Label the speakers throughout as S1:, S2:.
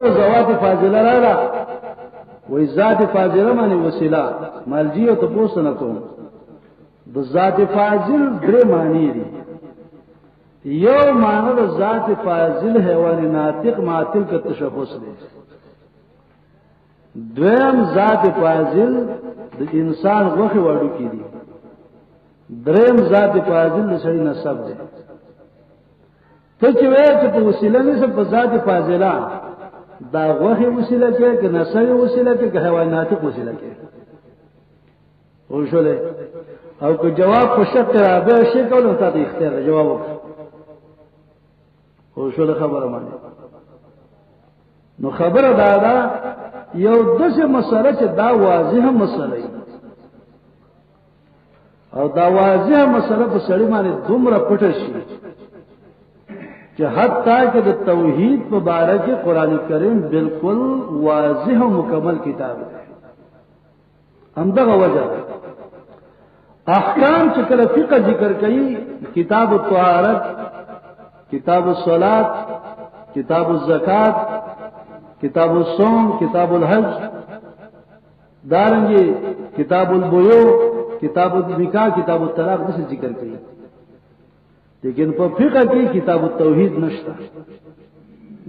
S1: زوات فاضله رالا وې ذات فاضله معنی وسیله مالجی او تاسو نه کوم د ذات فاضل درې معنی دي یو معنی د ذات فاضل حیوان ناطق معطل کا تشخص دی دویم ذات فاضل د انسان غوخه وړو کی دي دریم ذات فاضل د سړي نسب دی ته چې وایې چې په وسیله نه په ذات فاضله دا غوخه وسیله کې که نسب وسیله کې که حیوانات وسیله کې وشوله او که جواب په شک رابع شي کولو ته اختیار جواب وشوله خبره مانی نو خبره دا یو دغه مسله چې دا واضحه مسله او دا واضحه مسله په سړی باندې دومره پټه شي کہ حتی کہ توحید مبارک قرآن کریم بالکل واضح و مکمل کتاب ہے اندغه وجہ احکام چکل فقہ ذکر کئی کتاب الطہارت کتاب الصلاۃ کتاب الزکات کتاب الصوم کتاب الحج دارنگی کتاب البیوع کتاب النکاح کتاب الطلاق جسے ذکر کئی لیکن په فقہ کې کتاب التوحید نشته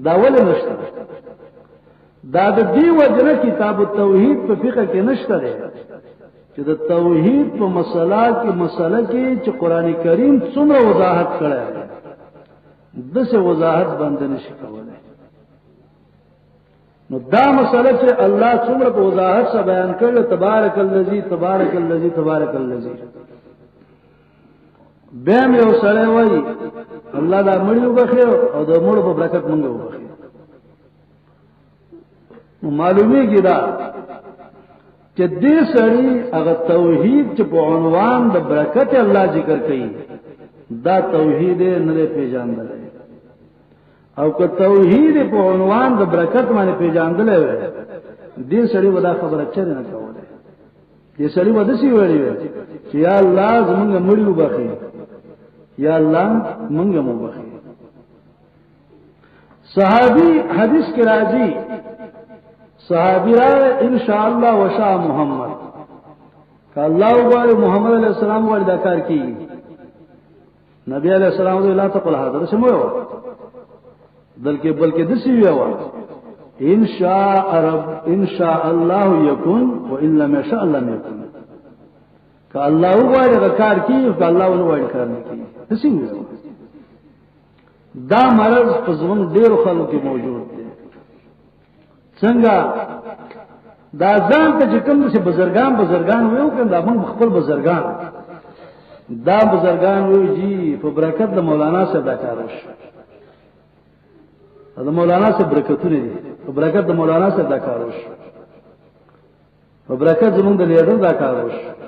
S1: دا ولې نشته دا د دې وجنه کتاب التوحید په فقہ کې نشته دی چې د توحید په مسله کې چې قران کریم څومره وضاحت کړی دغه وضاحت باندې نشي کولای نو دا مسله چې الله څومره په وضاحت سره بیان کړل تبارک الذی تبارک الذی تبارک الذی بهم یو سره وای الله دا مړی وبخي او د مړو په برکت مونږ وبخي نو معلومیږي دا چې دې سړی هغه توحید چې په عنوان د برکت الله ذکر کوي دا توحید نه پیژاندل او که توحید په عنوان د برکت باندې پیژاندل وي دې سړی ودا خبره چره نه کوله دې سړی ودا سی ویلي چې یا الله زمونږ مړی وبخي یا اللہ منگا مبخی صحابی حدیث کے راضی صحابی رائے انشاءاللہ وشاء محمد کہ اللہ والے محمد علیہ السلام والے داکار کی نبی علیہ السلام اللہ تقل حاضر سمو بلکہ دسی ہوا انشاء اللہ یکن و ان لم یشاء اللہ یکن کہ اللہ والے داکار کی کہ اللہ والے کار نہیں کی دا مرض په زمون ډیر خلکو کې موجود دی څنګه دا ځان ته چې کوم څه بزرگان ویو کنده موږ خپل بزرگان دا بزرگان ویو جی په برکت د مولانا صاحب دا کار وشو دا مولانا صاحب برکتونه دي په برکت د مولانا صاحب دا کار وشو په برکت زمون د لیډر دا کار وشو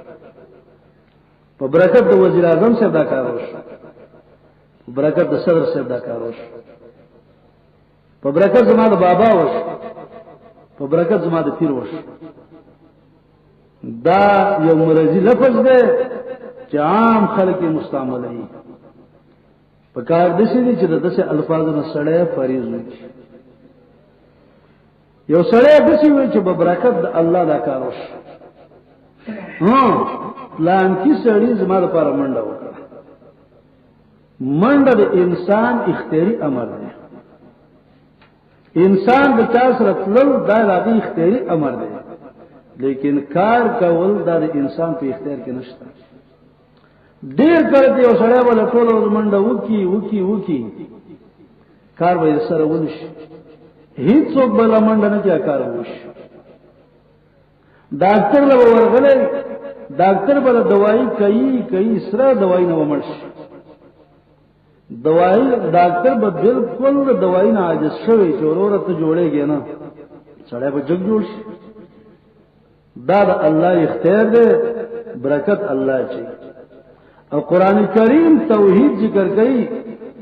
S1: په برکت د وزیر اعظم صاحب دا کار وشو په برکت د صدر صاحب دا کار وشو په برکت زما د بابا وشو په برکت زما د پیر وشو دا یو مرضی لفظ دی چې عام خلک مستعمل دي په کار د شي چې دغه الفاظ نه سړی فریض وي یو سړی د شي چې په برکت د الله دا کار وشو پلان کی سړی زما لپاره منډه وکړه منډه د انسان اختیاري امر دی انسان د چا سره تلل دا د اختیاري امر دی لیکن کار کول دا د انسان په اختیار کې نشته ډیر کړه یو سړی ولا ټول منډه وکي کار به سره ونشي هیڅ څوک بل منډه نه کوي کار وشي ډاکټر له ورغله ډاکټر بل دوايي کوي سره دوايي نه ومرش دوايي ډاکټر به بالکل دوايي نه عاجز شوی چې ضرورت جوړيږي نه سړی به جګ جوړ شي دا د الله اختیار دی برکت الله چي او قران کریم توحید ذکر کوي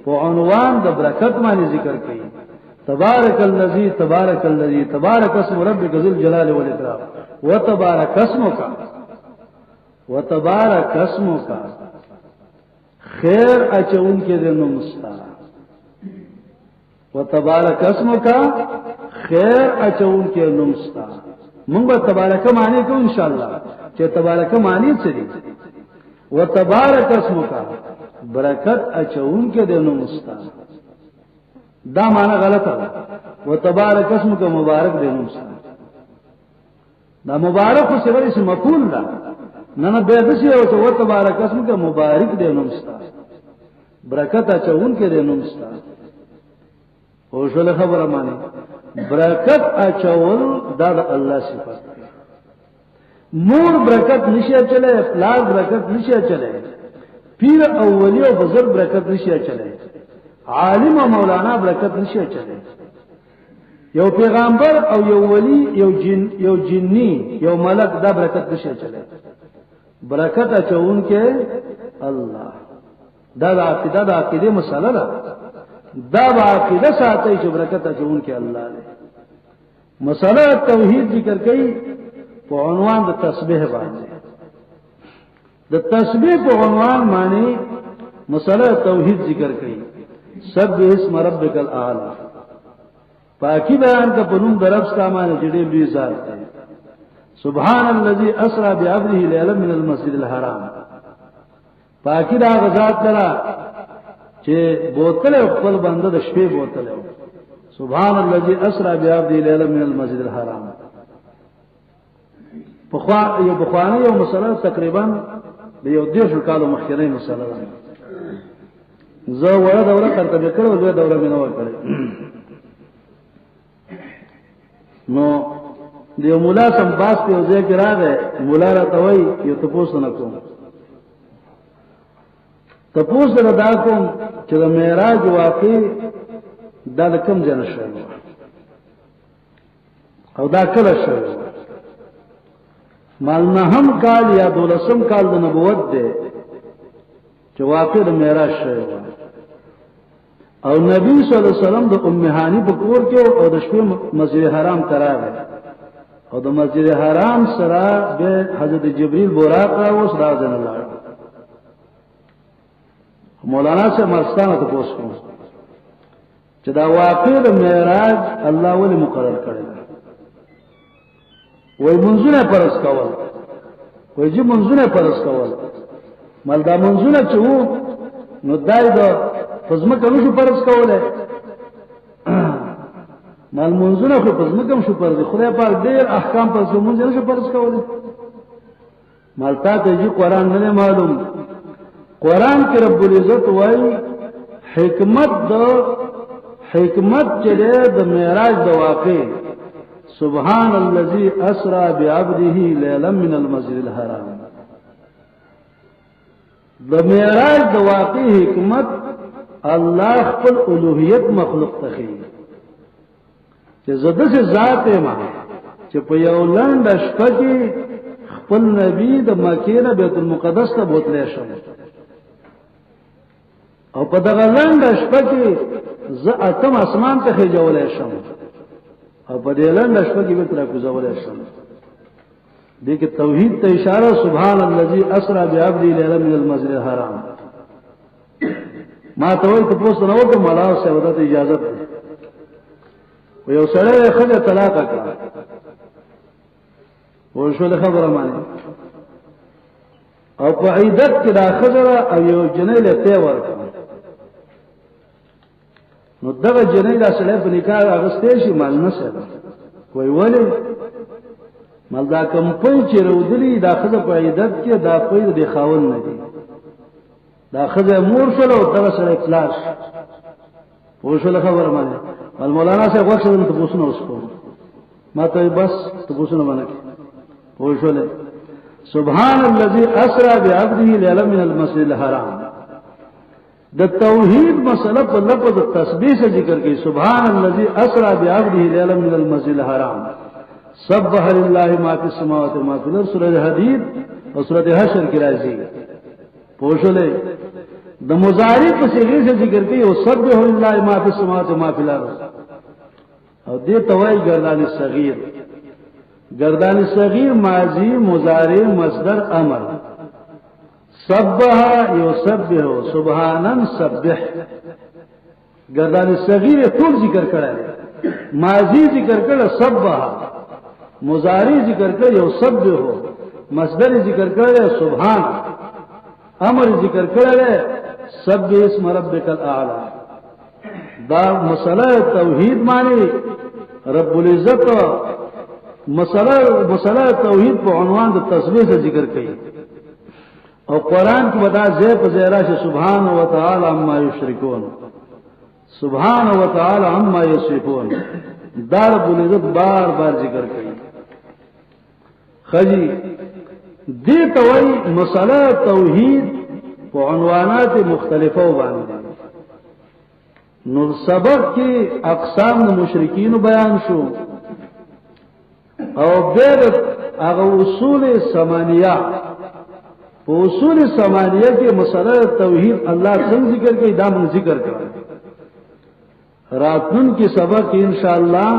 S1: په عنوان د برکت باندې ذکر کوي تبارک الذی تبارک اسم ربک ذو الجلال والاکرام وتبارك اسمك خیر اچون کې دنو مستا و تبارک اسمک خیر اچون کې نمستا مونږ تبارک معنی کو ان شاء الله چې تبارک معنی څه دي و تبارک اسمک برکت اچون کې د نمستا دا معنی غلطه ده و تبارک اسمک مبارک د نمستا دا مبارک خو سره اسم مفعول ده نه به د شی او و تبارک اسمک مبارک د نمستا برکت اچون کې د نمستا او شول خبره معنی برکت اچول دا د الله صفات مور برکت نشي چلے پلار برکت نشي چلے پیر اولی او بزرگ برکت نشي چلے عالم او مولانا برکت نشي چلے یو پیغمبر او یو ولی یو جنی یو ملک دا برکت نشي چلے برکت اچون کې الله دا د عقیده مسله ده دا عقیده ساتي چې برکت اچون کې الله دی مسله توحید ذکر کړي په عنوان د تسبیح باندې د تسبیح په عنوان معنی مسله توحید ذکر کړي سبح اسم ربک الاعلى پاکی بیان کا پنوم درب سامان جڑے لوی ذات ہے سبحان الذي اسرى بعبده ليلا من المسجد الحرام پاکی دا غزاد کرا چې بوتل خپل بنده د شپې بوتل سبحان الذي اسرى بعبده ليلا من المسجد الحرام یو بخوانی یو مسله تقریبا د یو 10 کالو مخکې مسله ده زه وړه دوره ترتیب کړو زه دوره مې نو کړې نو دیو مولا سم باس په ځای کې راغی مولا راته وایي یو تاسو نه کوم تاسو نه دا کوم چې د معراج واقع دا کوم ځای نشو او دا کله شو مال نهم کال یا 12 کال د نبوت دی چې واقع د معراج شوی او نبی صلی الله علیه وسلم د ام هانی په کور کې او د شپې مسجد حرام ته راغی او د مسجد حرام سره به حضرت جبرئیل براق راوس راځن الله مولانا سے مستانه ته پوښتنه چې دا واقع د معراج الله ولې مقرر کړی وای منځونه پرس کول وای چې منځونه پرس کول مال دا منځونه چې وو نو دای دا فزمه کوم شو پرس کوله مال منځونه خو فزمه کوم شو پرس خدای پاک ډیر احکام پر منځونه شو پرس کوله مال تا ته چې قران نه معلوم قران کې رب العزت وای حکمت چې د معراج د واقع سبحان الذي اسرى بعبده ليلا من المسجد الحرام د معراج د واقع حکمت الله خپل الوهیت مخلوق تخي چې زده سے ذات ما چې په یو لاند شپه کې خپل نبی د مکه نه بیت المقدس ته بوتلی شو او په دغه لاند شپه کې زه اتم اسمان ته خېجولې شم او په دې لاند شپه کې به تر کوزولې شم دې کې توحید ته اشاره سبحان الذي اسرى بعبده ليلا من المسجد الحرام ما ته وایي تاسو نه وته ملاو سره د اجازه ده و یو سره خله طلاق کړه و شو له خبره معنی او په عیدت کې دا خزره او یو جنې له ته ورکړه نو دغه جنې له سره په نکاح اغستې شي مال نه سره وای ولی مال دا کوم په چې رودلی دا خزه په عیدت کې دا په دې خاون نه دي دا خزه مور شول او دغه سره اخلاص و شو له خبره معنی مولانا صاحب وخت ته پوښتنه وسکو ما ته بس ته پوښتنه باندې وښوله سبحان الذي اسرى بعبده ليلا من المسجد الحرام د توحید مسله په لفظ تسبیح سے ذکر کی سبحان الذي اسرى بعبده ليلا من المسجد الحرام سبح لله ما في السماوات وما في الارض سورۃ حدید او سورۃ حشر کی راځي وښوله د مضارع په صيغه سے ذکر کی او سبح لله ما في السماوات وما في الارض او دې توای گردان صغیر گردان صغیر ماضی مضارع مصدر امر سبح یسبح سبحانا سبح گردان صغیر ټول ذکر کړل، ماضی ذکر کړل سبح، مضارع ذکر کړل یو سبح هو، مصدر ذکر کړل سبحان، امر ذکر کړل سبح اسم ربک الاعلى. دا مسئلہ توحید معنی رب العزت مسئلہ توحید په عنوان د تسبیح سے ذکر کړي، او قرآن کی بتا زی په زیرا سے سبحان و تعالی عما یشرکون، سبحان و تعالی عما یصفون، دا رب العزت بار بار ذکر کړي. خجی دی توئی مسئلہ توحید په عنوانات مختلفه باندې. نو سبق کی اقسام د مشرکین بیان شو، او بیر اغا اصول ثمانیہ، اصول ثمانیہ کے مسئلہ توحید اللہ سنگ ذکر کے دامن ذکر کرا. راتن کی سبق انشاءاللہ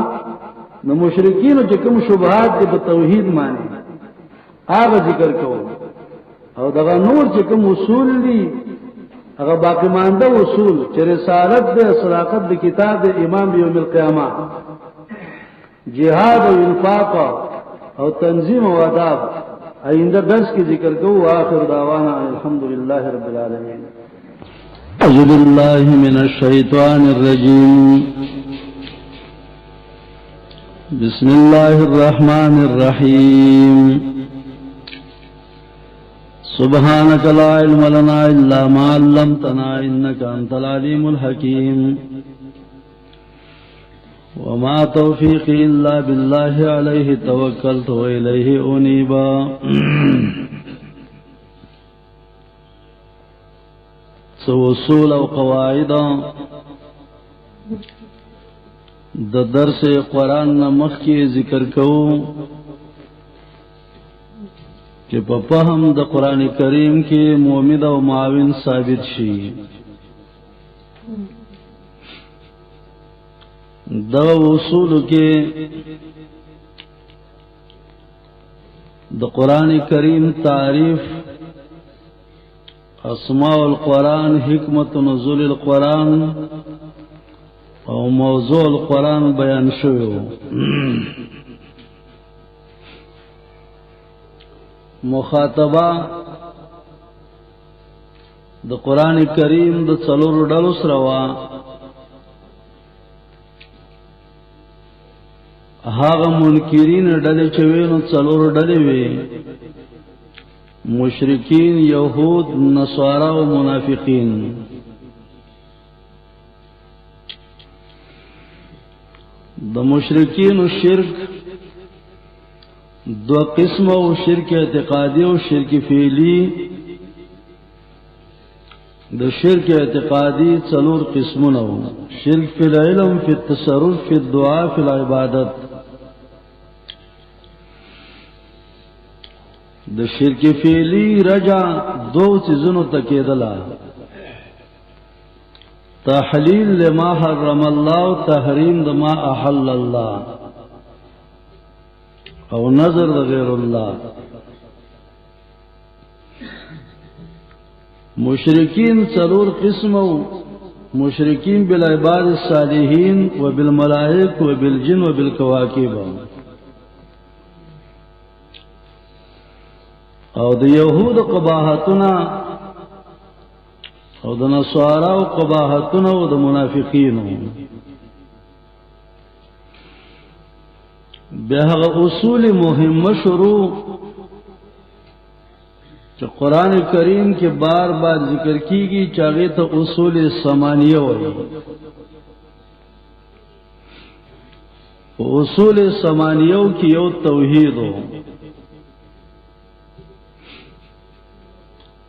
S1: نو مشرکین جو کم شبہات کے توحید مانے آغا ذکر کرو، او دغا نور جو کم اصول دی اگر باقی ماندہ اصول چہ رسالت دے صداقت دے کتاب دے امام بیوم القیامہ، جہاد و انفاق او تنظیم و آداب آئندہ درس کی ذکر کو. آخر دعوانا الحمدللہ رب العالمین. اعوذ باللہ من الشیطان الرجیم، بسم اللہ الرحمن الرحیم. سبحانك لا علم لنا إلا ما علمتنا إنك أنت العليم الحكيم. وما توفيقي إلا بالله عليه توكلت وإليه أنيب. سو اصول او قواعد د درس قرآن نمخ کی ذکر کو کہ په فهم د قرآن کریم کې مومد او معاون ثابت شي. دا اصول کې د قرآن کریم تعریف، اسماء القرآن، حکمت نزول القرآن او موضوع القرآن بیان شوی. مخاطبہ د قرآن کریم د څلور ډلو سره وا. هغه منکرین ډلې چې وینو څلور ډلې وي: مشرکین، یهود، نصارا او منافقین. د مشرکین شرک دو قسم او شرک اعتقادی او شرک فعلی. د شرک اعتقادی څلور قسمونه: شرک فی العلم، فی التصرف، فی الدعاء، فی العبادت. د شرک فعلی رجع دو چیزونو تکیدلا: تحلیل لما حرم الله، تحریم لما احل الله، او نظر د غیر الله. مشرکین څلور قسمو: مشرکین بالعباد الصالحین و بالملائک و بالجن و بالکواکب. او د یهود قباحتنا او د نصارا قباحتنا او د منافقین. بیا هغه اصول مهمه شروع چې قرآن کریم کې بار بار ذکر کیږي، چاغه ته اصول ثمانیه وایي. اصول ثمانیه کې یو توحید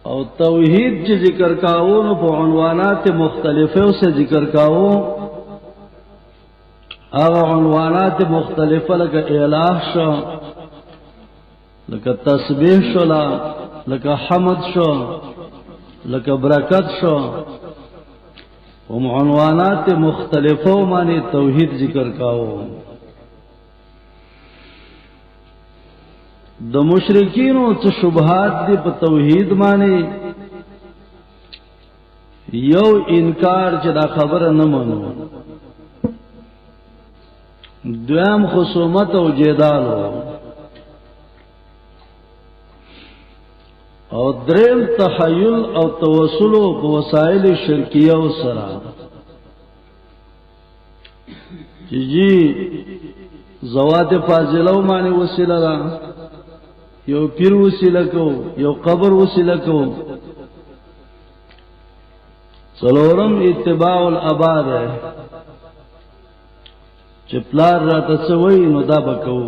S1: او توحید چې ذکر کاوه نو په عنوانات مختلفه سے ذکر کاوه. هغه عنوانات مختلفه لکه الہ شو، لکه تسبیح شو، لکه حمد شو، لکه برکت شو. و عنوانات مختلفه معنی توحید ذکر کاوه. د مشرکینو څه شبهات دي په توحید معنی. یو انکار چې دا خبره نه منو، دویم خصومت او جدال او دریم تحیل او توسل په وسایل شرکیه او سره چې جی زوات فاضله باندې وسیله ده، یو پیر وسیله کو، یو قبر وسیله کو. څلورم اتباع الاباء ده چې پلار را تسوي نو دا بکو.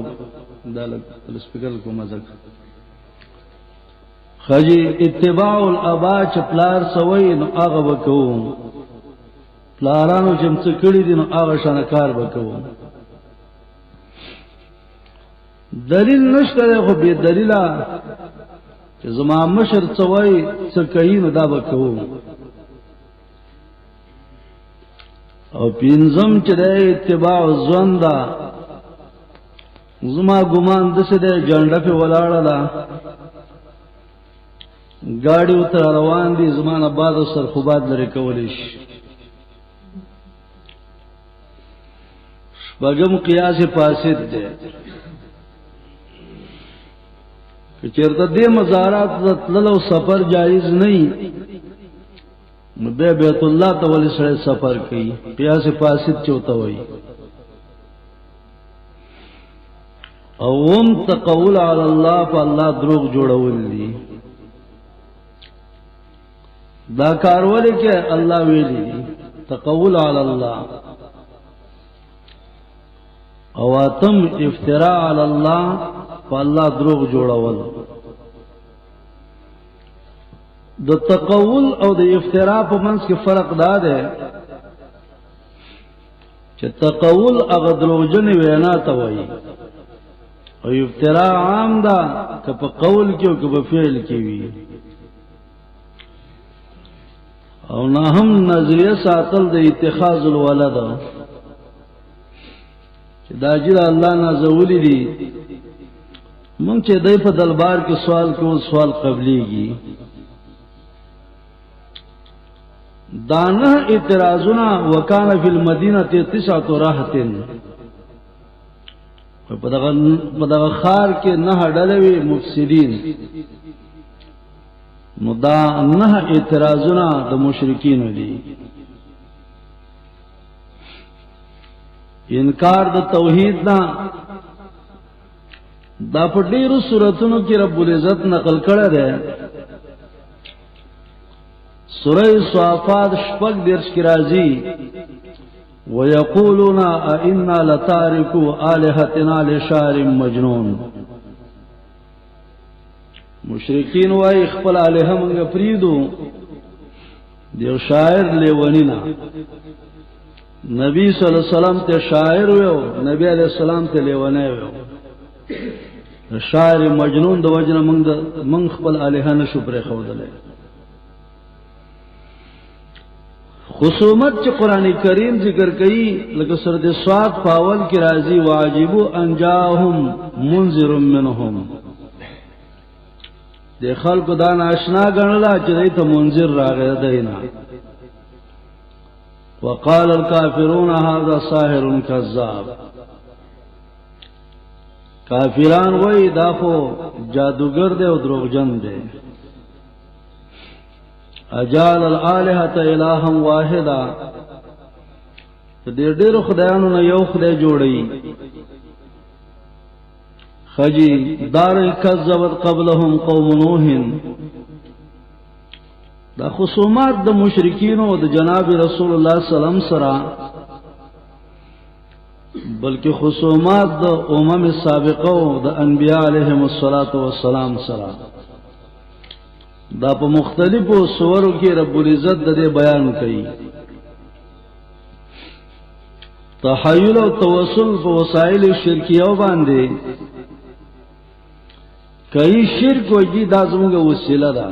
S1: دا له سپیکر کو مزه خجی اتباع الاباء چې پلار سوي نو هغه بکو، پلارانو چې څه کړی دي نو هغه شانکار بکو. دلیل نشته خو به دلیلا چې زما مشر سوي څه کوي نو دا بکو. او پینزم چې د اتباع ځوان دا زما ګمان د څه د جنډه په ولاړه ده، گاڑی اتر روان دي زمانه بعد او سرخوبات لري کولی شي. شپږم قیاس فاسد ده، که چېرته دې مزارات تللو سفر جایز نه نو به بیت الله ته ولې سره سفر کوي، قیاس فاسد چوته وي. او هم تقول علی الله په الله دروغ جوړول دي. دا کار ولې کې الله ویلي دي تقول علی الله. او اتم افتراء علی الله په الله دروغ جوړول. د تقول او د افتراء په منځ کې فرق دا دی چې تقول هغه دروغجن وینا ته وایي او افتراء عام ده که په قول کې او که په فعل کې وي. او نه هم نظریه ساتل د اتخاذ الولد چې دا چې الله نازولی دي مونږ چې دای په دربار کې سوال کوو سوال قبليږي. دانه اعتراضنا وکانه فی المدینه 9 راحتن، په دغه خار کې نه ډلوي مفسدين. نو دا نه اعتراضنا د مشرکین دي. انکار د توحید نه دا په ډیرو سوراتونو کې رب العزت نقل کړی دی. سورہ صافات شپږ درس کې راځي ويقولون ائنا لتاركو الهتنا لشاعر مجنون. مشرکین وای خپل الہ موږ پریدو دیو شاعر لیونینا. نبی صلی الله علیه وسلم ته شاعر ویو، نبی علیہ السلام ته لیونه ویو. شاعر مجنون د وجنه موږ خپل الہ نشو پرې خودلې. خصومت چې قران کریم ذکر کوي لکه سورۃ صاد پاول کې راځي واجبو انجاهم منذر منهم. د خلکو دا ناشنا غنلا چې دای ته منذر راغی دینا. وقال الكافرون هذا ساحر كذاب. کافران وای دا خو جادوګر دی او دروغجن دی. اجال الالهه الها واحدا، دې ډېر خدایانو نه یو خدای جوړي. خجی دار کذبت قبلهم قوم نوح. دا خصومات د مشرکین او د جناب رسول الله صلی الله علیه وسلم سره، بلکې خصومات د امم سابقه او د انبیاء علیهم الصلاۃ والسلام سره. دا په مختلفو صورو کې رب العزت د دې بیان کوي. تحیل او توسل په وسایل شرکیه باندې کئی شرک وجی دا زموږه وسیله ده.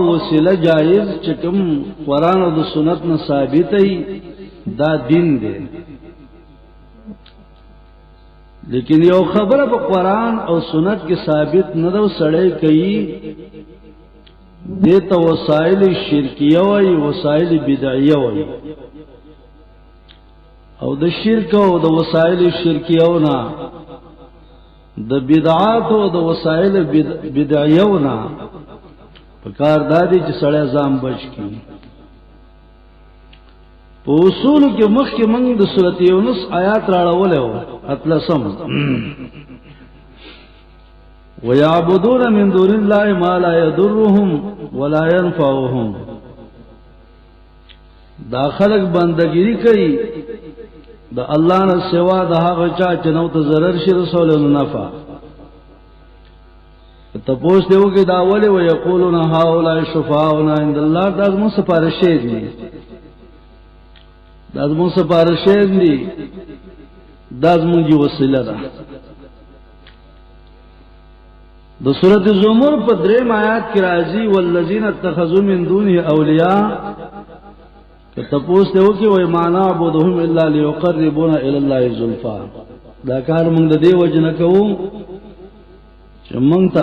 S1: وسیله جایز چې کوم قرآن او د سنت نه ثابت ای دا دین دی. لیکن یو خبره په قرآن او سنت کې ثابت نه ده سړی کوي دیتا وسائل شرکیه وی وسائل بدعیه وی او د شرک او د وسائل شرکیهونه د بدعات او د وسائل بدعیهونه په کار دادی چې سړی ځان بچ کی په اصول کې مخکې موږ د سورۃ یونس آیات راړولې و اتلسم ويعبدون من دون الله ما لا يضرهم ولا ينفعهم دا خلق بندگیری کوي د الله نه سوا د هغه چا چې نو ته ضرر شي رسول نه نفع ته پوښ دیو کې دا ولې و یقولون هؤلاء شفاعنا عند الله دا مو سپارښې دي دا مو سپارښې دي دا مونږه وسیله ده د سورۃ زمر په دریم آیات کې راځي والذین اتخذوا من دونه اولیاء که تپوس ته وکي وای معنا عبدهم الا ليقربونا الى الله زلفا دا کار موږ د دې وجنه کوو چې موږ ته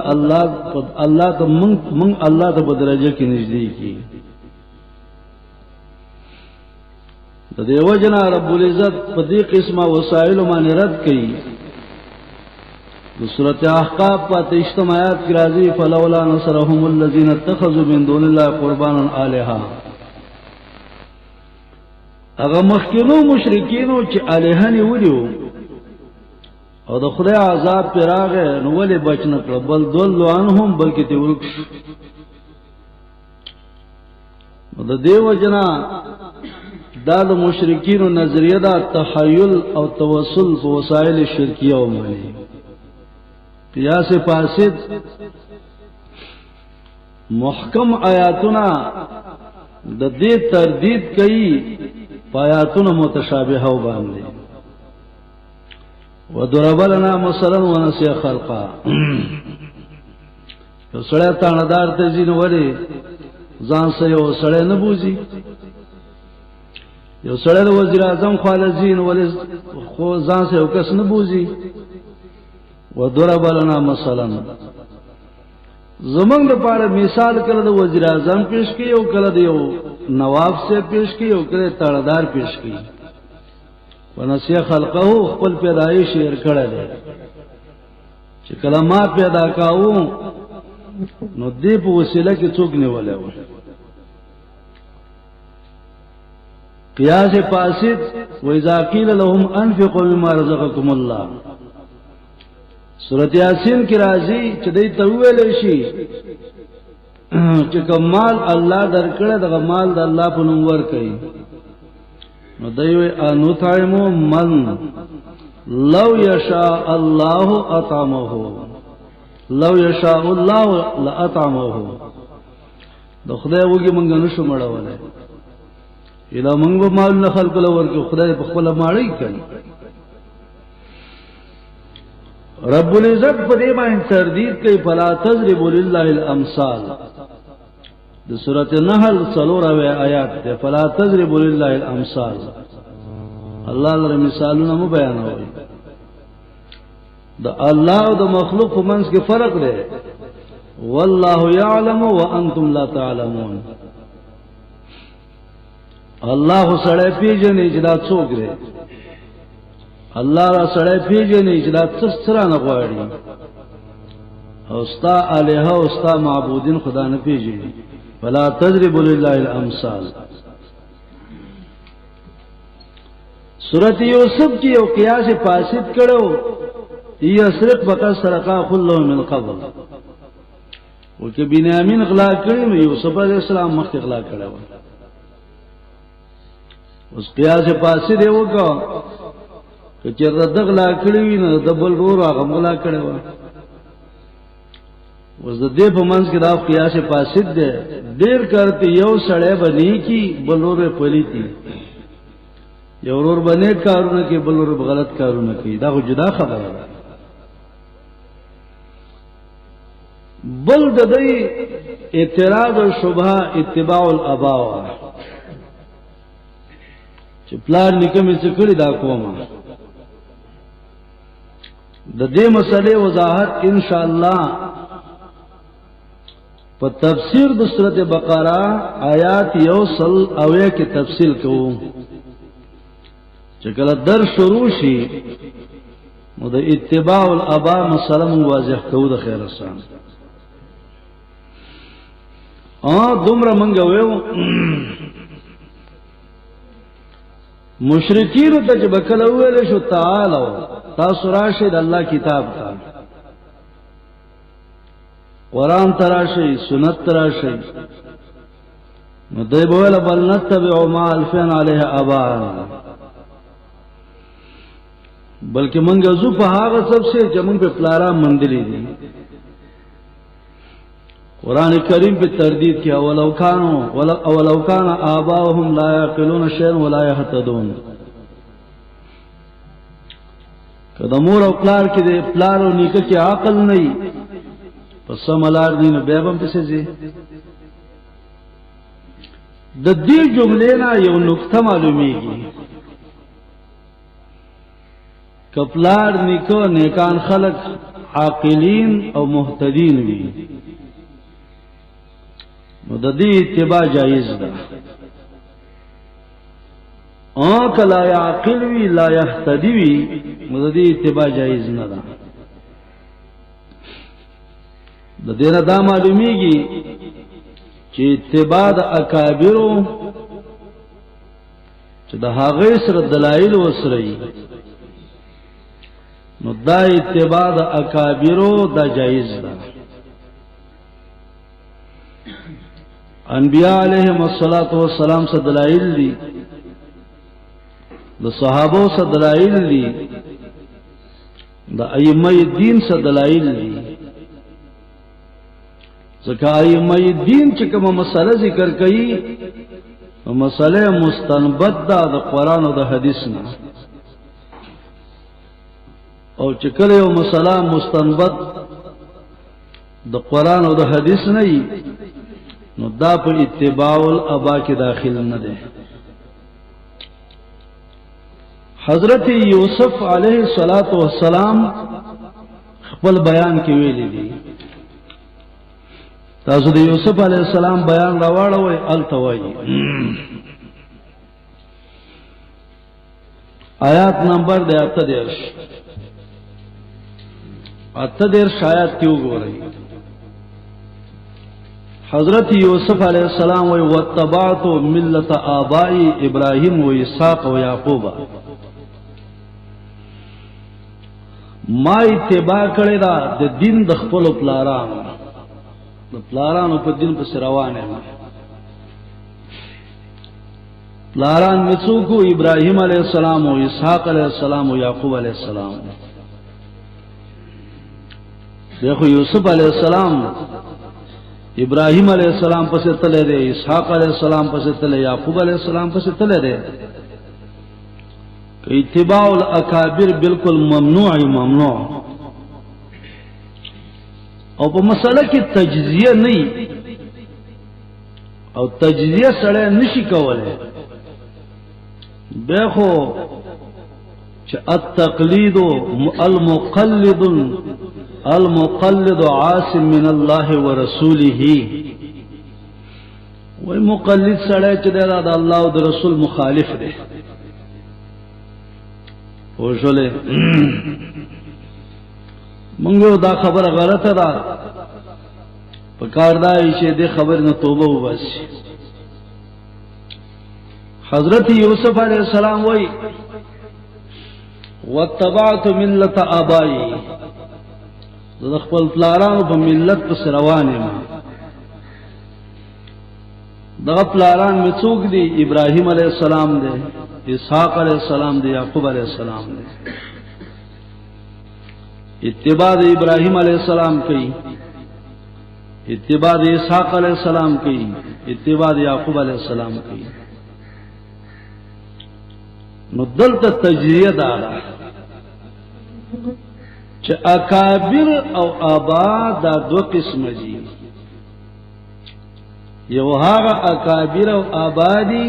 S1: الله ته موږ الله ته په درجه کې نږدې کی د دې وجنه رب العزت په دې قسمه وسایل باندې رد کړي د سورۃ احقاف په 23 آیات کې راځي فلولا نصرهم الذين اتخذوا من دون الله قربانا الها هغه مخکینو مشرکینو چې الها نیولیو او د خدای عذاب پر راغې نو ولې بچ نه کړ بل دل عنهم بلکې دی ورک د دیو جنا د مشرکینو نظریه دا تحیل او توسل په وسایل شرکیه ومني قیاس فاسد محکم آیاتنا د دې تردید کوي آیاتنا متشابهه وباندې وضرب لنا مثلا ونسي خلقا یو سړی تاندار ته ځین وری ځان سره یو سړی نه بوزي یو سړی د وزیر اعظم خالدین ولی خو ځان سره یو کس نه بوزي وضرب لنا مثلا زمنګ د پاره مثال کړه د وزیر اعظم پیش کړي او کړه د یو نواب سے پیش کړي او کړه تاندار پیش کړي ونسیه خلقه خپل پیدایش یې کړه ده چې کلمات پیدا کاوه نو دې په وسیله کې څوک نیولای و قیاس فاسد و اذا قيل لهم انفقوا مما رزقكم الله سورۃ یاسین کې راځي چې دې ته ویل شي چې کمال الله درکړه دغه مال د الله په نوم ور کوي نو دوی انو تایمو من لو یشاء الله اطعمه لو یشاء الله لاطعمه د خدای وګي مونږ نشو مړولای اله مونږ مال نه خلق له ورکو خدای په خپل ماړی کوي رب العزت په دې باندې تردید کوي فلا تضربوا لله الامثال د سورۃ النحل 4 آیات ده فلا تضربوا لله الامثال الله لپاره مثالونه مو بیانوي د الله او د مخلوق په منځ کې فرق دی والله يعلم وانتم لا تعلمون الله سره پیژنې چې دا څوک دی الله را سره پیژنې چې دا څه سره نه غواړي او استا الہ او استا معبودین خدا نه پیژني فلا تضربوا لله الامثال سورۃ یوسف کی یو قیاس فاسد کړو یسرق وقت سرقا كله من قبل وکه بنیامین اغلا کړی نو یوسف علیہ السلام مخ اغلا کړو اوس قیاس فاسد یو کو چې ردغلا کړی نو دبل رور هغه مغلا کړو اوس د دې په منځ کې دا قیاس فاسد دی ډیر کرتے یو سړی بنی کی بلور پلیتی یو ور باندې کارونه کې بلور غلط کارونه کوي دا جدا خبره ده بل د دې اعتراض او شبهه اتباع الاباء چې پلان نکمه څه کړی دا کومه د دې مسلې وضاحت ان شاء الله په تفسیر د سورۃ بقره آیات یوصل اویا کې تفصیل کوو چې کله در شروع شي نو د اتباع الاباء مسله واضح کوو د خیر سره دومره منګه ویو مشرکین ته چې بکله ویل شو تعالو تاسو راشئ د الله کتاب ته قرآن تراشی سنت تراشی نو دی بویل بل نتبع ما الفین علیہ آباءنا بلکہ منگا زو پا هاغا سب سے جمنگ پہ پلارا مندلی دی قرآن کریم پہ تردید کیا ولو کان آباؤهم لا یعقلون شیئا ولا یهتدون کہ دمور او پلار کی دے پلار او نیکه کی عقل نہیں پس ملار دین بیبم پسې زی د دې جملې نه یو نقطه معلومیږي کپلار نیکو نیکان خلق عاقلین او مهتدین وي نو د دې اتباع جایز ده او کلا عاقل وی لا يهتدي وی نو د دې اتباع جایز نه ده د دینه دا معلومیږي چې اتباع د اکابرو چې د هغه سره دلایل وسره نو دا اتباع د اکابرو دا جایز ده انبیاء علیهم الصلاۃ والسلام سره دلایل دي د صحابه سره دلایل دي د ائمه دین سره دلایل دي ځکه ائمه دین چې کومه مسله ذکر کړي مسله مستنبط ده د قران او د حدیث نه او چې کله یو مسله مستنبط د قران او د حدیث نه وي نو دا په اتباع الاباء کې داخل نه ده حضرت یوسف علیه السلام خپل بیان کې ویلي دي تاسو د یوسف علیه السلام بیان راوړوي التوي آیات نمبر د 88 آیات کې وګورئ حضرت یوسف علیہ السلام وی واتبعت ملت آبائی ابراہیم و اسحاق و یعقوب ما اتباع کړی دا د دین د خپل پلارانو په دین په روانه ما پلاران مڅوکو ابراهیم علیہ السلام او اسحاق علیہ السلام او یعقوب علیہ السلام دیکھو یوسف علیہ السلام ابراہیم علیہ السلام پسې تلے دے اسحاق علیہ السلام پسې تلے یعقوب علیہ السلام پسې تلے دے کہ اتباع الاکابر بالکل ممنوع او په مسله کې تجزیه نه او تجزیه سره نشي کولای دیکھو چې التقلید المقلد عاصم من الله ورسوله وای مقلد سره چې د الله او د رسول مخالف دی وښوله منګو دا خبره غلطه ده په کار دا چې د خبر نه توبه وباسي حضرت یوسف علیہ السلام وای واتبعت ملت آبائی د خپل پلارانو په ملت په روانه ما دغه پلاران می څوک دي ابراهیم علیہ السلام دي اسحاق علیہ السلام دي یعقوب علیہ السلام دي اتباع ابراهیم علیہ السلام کوي اتباع اسحاق علیہ السلام کوي اتباع یعقوب علیہ السلام کوي نو دلته تجزیه ده چې اکابر او آبا دا دو قسم دي یو هغه اکابر او آبا دي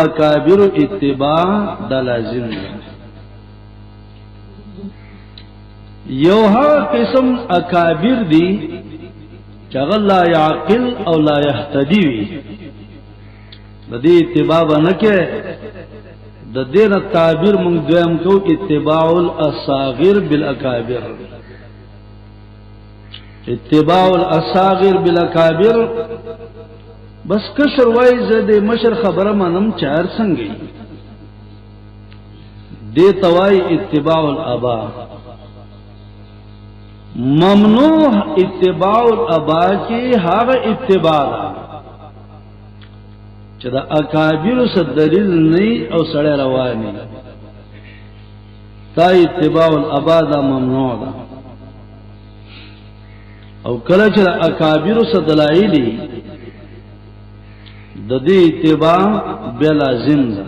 S1: اکابر اتباع دا لازم دی. یو هغه قسم اکابر دی چې هغه لا یعقل او لا یهتدی وي، د دې اتباع نه کې د دین تعبیر مونږ دویم کو اتباع الاصاغر بالاکابر. اتباع الاصاغر بالاکابر بس کشر وای زده مشر خبره منم چار څنګه دی توای اتباع الابا. ممنوع اتباع الابا کی هغه اتباع چې دا اکابر سره دلیل نه او سره رواني، تا اتباع الابا دا ممنوع ده. او کله چې اکابر سره دلایل د دې اتباع به لازم ده.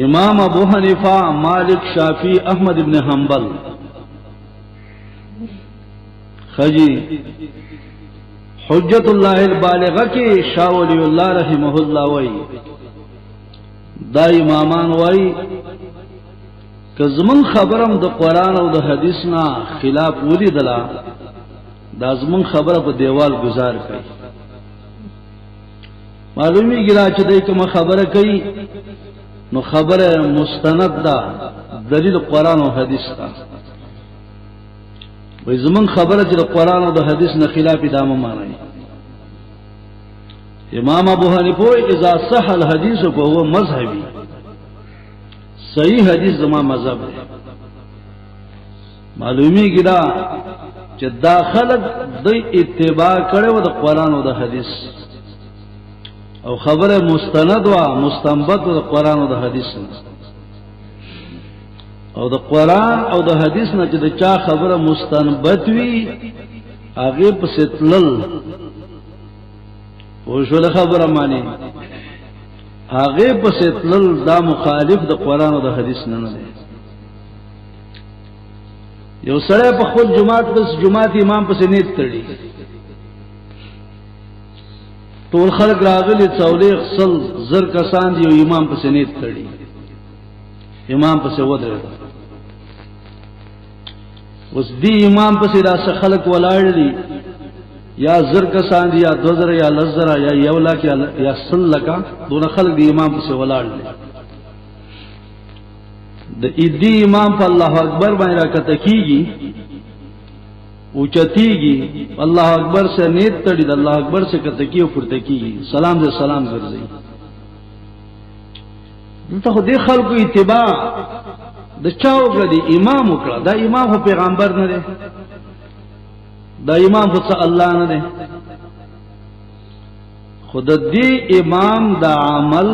S1: امام ابو حنیفه، مالک، شافعی، احمد ابن حنبل خجی حجت اللہ البالغہ کی شاہ ولی اللہ رحمہ اللہ وی دا امامان وی کہ زمن خبرم دا قرآن او دا حدیثنا خلاف ولی دلا دا زمن خبر پا دیوال گزار کئی. معلومی گرا چدئی کہ میں خبر کئی نو خبر مستند دا دلیل قرآن و حدیث تا وی زمن خبره چې د قرآن او د حدیث نه خلاف دامه معنی. امام ابو حنیفه اذا صح الحديث فهو مذهبي، صحیح حدیث زما مذهب دی. معلومی ګدا چې دا خلق د اتباع کړو د قرآن او د حدیث، او خبره مستند وا مستنبط د قرآن او د حدیث نه، او د قرآن او د حدیث نه چې د چا خبره مستنبط وي هغه په ستلل او شول خبره معنی هغه په ستلل دا مخالف د قرآن او د حدیث نه نه دی. یو سره په خپل جمعات امام په سنت تړي، ټول خلق راغلي څولې خپل زر کسان دی امام په سنت تړي، امام په څه ودرې اوس دی امام په سیدا خلق ولاړ دي، یا زر کسان دي، یا 2000 یا 10,000 یا 1 لاکھ یا 100 لکه دونه خلق دی امام په څه ولاړ دي. د دی امام په الله اکبر باندې راکته کیږي او چتیږي، الله اکبر سے نیت تړي، د الله اکبر سے کته کیو پورته کیږي، سلام دې سلام ګرځي. دلته خو دې خلکو اتباع د چا وکړه؟ دی امام وکړه. دا امام خو پیغمبر نه دی، دا امام خو څه الله نه دی. خود دې امام دا عمل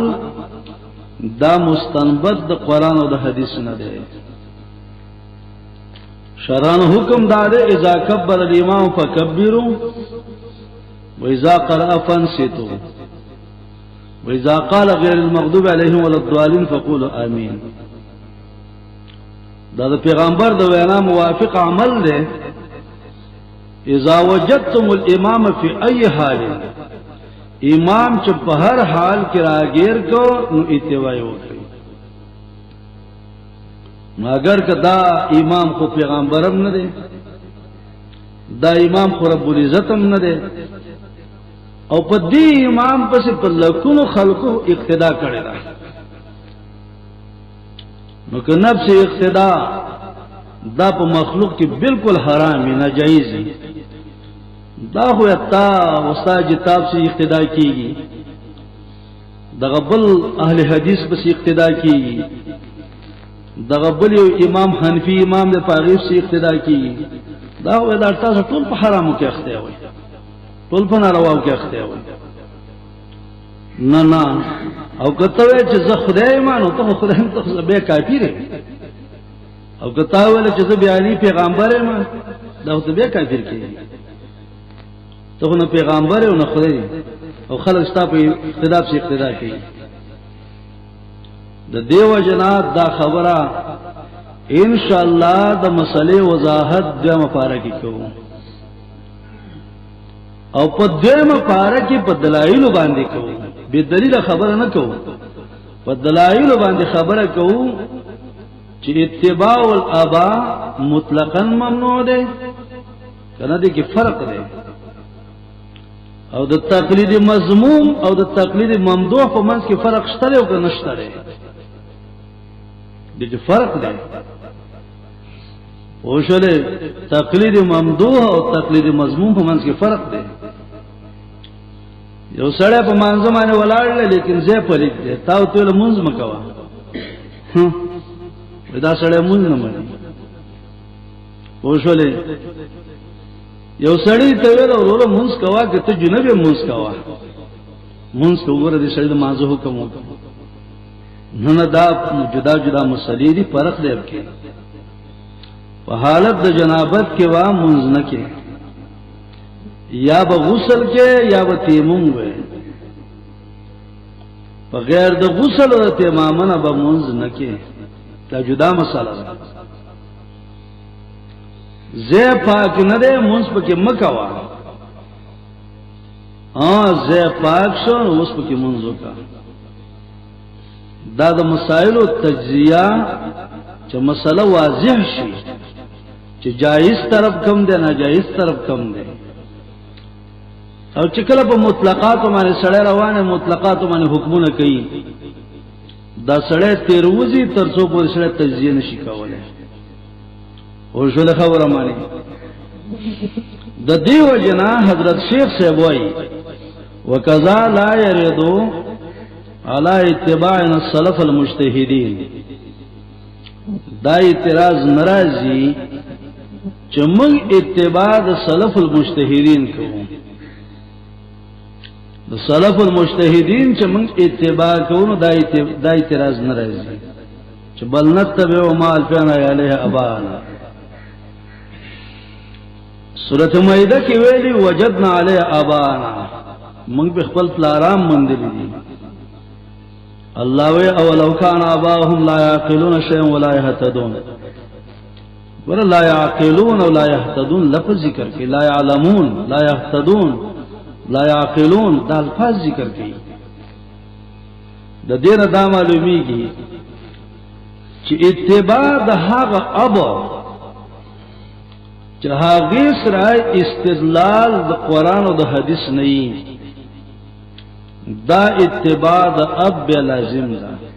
S1: دا مستنبط د قرآن او د حدیث نه دی. شرعاً حکم داده اذا کبر الامام فکبروا واذا قرأ فانصتوا واذا قال غير المغضوب عليهم ولا الضالين فقولوا آمين. دا د پیغمبر د وینا موافق عمل دی. اذا وجدتم الامام في اي حال، امام چې په هر حال کې راګیر کو نو اتباع وکړي. مگر کدا امام خو پیغمبرم نه دی، دا امام خو رب العزت هم نه دی، او په دې امام پس په لکونو خلقو اقتدا کړی دا. نو که نفس اقتدا دا په مخلوق کې بالکل حرام نه جایز دی. دا خو تا استاد کتاب سے اقتدا کیږي، دغه بل اهل حدیث بس اقتدا کیږي، دغه بل یو امام حنفی امام د پاغیب سے اقتدا کیږي. دا خو دا تاسو ټول په حرامو کې اخته وي، ټول په نارواو کې اخته وي. نه نه، او کته چې زه خدای ایمان او ته خدای ته به کافر، او کته ول چې زه بیانی پیغمبر ایمان دا ته به کافر کیږي. ته نو پیغمبر او نه خدای، او خلک ستا په اقتدا سے اقتدا کوي. د دیو جنات دا خبره ان شاء الله د مسلې وضاحت د مفارقه کوو، او په دې مفارقه په دلایل باندې کوو. به دلیل خبره نه کوو په دلایل باندې خبره کوو چې اتباع الاباء مطلقاً ممنوع ده کنه دې کې فرق ده او د تقلید مذموم او د تقلید ممدوح په منځ کې فرق شته او که نشته ده دې کې فرق ده او شله تقلید ممدوح او تقلید مذموم په منځ کې فرق ده یو سړی په مانځ باندې ولاړ لیکن زه پلیت ده تاو ته مونږ مکوا دا سړی مونږ نه مانی او شله یو سړی ته ویل ورور مونږ کوا که ته جنب مونږ کوا مونږ وګوره دې سړی د مانځ حکم وکړو نه دا جدا جدا مسلې دي فرق دی کې په حالت د جنابت کې وا مونږ نه کې یا به غسل کې یا به تیمم وي بغیر د غسل او تیمم نه به مونږ نه کې دا جدا مسله ده زه پاک نه ده مونږ پکې مکوا زه پاک شو اوس پکې مونږ وکا دا د مسائل او تجزیه چې مسله واضح شي چې جایز طرف کم ده ناجایز طرف کم ده او چې کله په مطلقات باندې سړی روانه مطلقات باندې حکمونه کوي دا سړی تیروزی ترڅو پورې سړی تجزیه نشي کولای او شله خبره مانی د دیو جنا حضرت شیخ صاحب وای وکذا لا يريدو على اتباع السلف المجتهدين دا اعتراض ناراضي چې موږ اتباع د سلف المجتهدين کوو د سلف المجتهدين چې موږ اتباع کوو دا اعتراض ناراضي چې بل نتبع ما الفنا عليه ابانا سورۃ مائده کې ویلي وجدنا عليه ابانا موږ په خپل پلارام مندل دي الله وی اولو کان اباهم لا يعقلون شيئا ولا يهتدون ولا يعقلون ولا يهتدون لفظ ذکر کې لا يعلمون لا يهتدون لا يعقلون دا الفاظ ذکر کې د دې نه دا معلومیږي چې اتباع د هغه ابا چې هغه سره استدلال د قران او د حدیث نه دا اتباع د اب لازم ده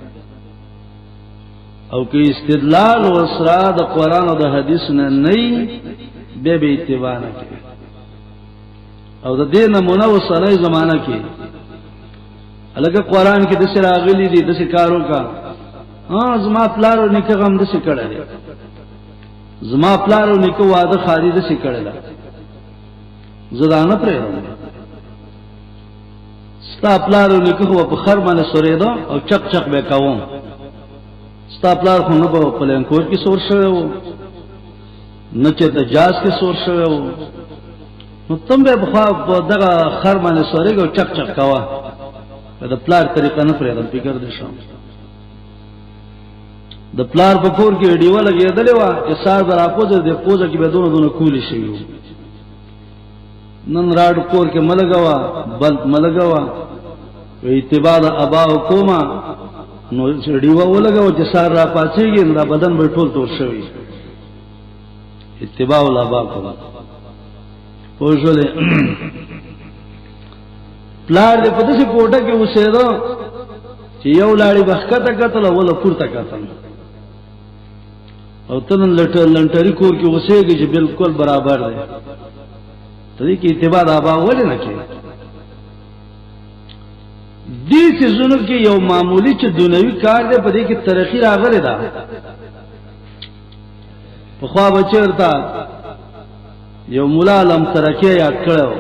S1: او که استدلال وسره د قران او د حدیث نه به اتباع نه کوي او د دې نمونه وسره زمانہ کې الګ قران کې د سره اغلی دي د کارو کا زما پلارو نکه غم د کړه زما پلارو نکه واده خاري د کړه زدانه پرې ستا پلارو نکه په خر باندې سورېدو او چک چک به کاوم ستا پلار خو نو په پلنکوټ کې سور شوی وو نه چې د جاز کې سور شوی وو نو تم به په دغه خر باندې سورېږي او چک چک کاوه دا پلار طریقه نه پرې د فکر دي شو د پلار په کور کې ډیوه لګېدلې و چې سار درا پوزه د پوزه کې به دونه کولی شي نن راډ کور کې ملګوا بل ملګوا اتباع ابا حکومه نو ډیوه ولګو چې سار را پاتېږي نو بدن به ټول تور شوی اتباع الابا کومه پوجوله پلار دې په دې کوټه کې اوسېدو چې یو لاړی بخکته کتل ولا پورته کتل او تنن لنټری کور کې اوسېږي چې بالکل برابر دی تدې کې اتباع ابا ولې نه کوي دې چې زونو کې یو معمولی چې دنیوي کار دی په دې کې ترقی راغلی ده په خوا بچرتا یو مولا علم ترکه یاد کړو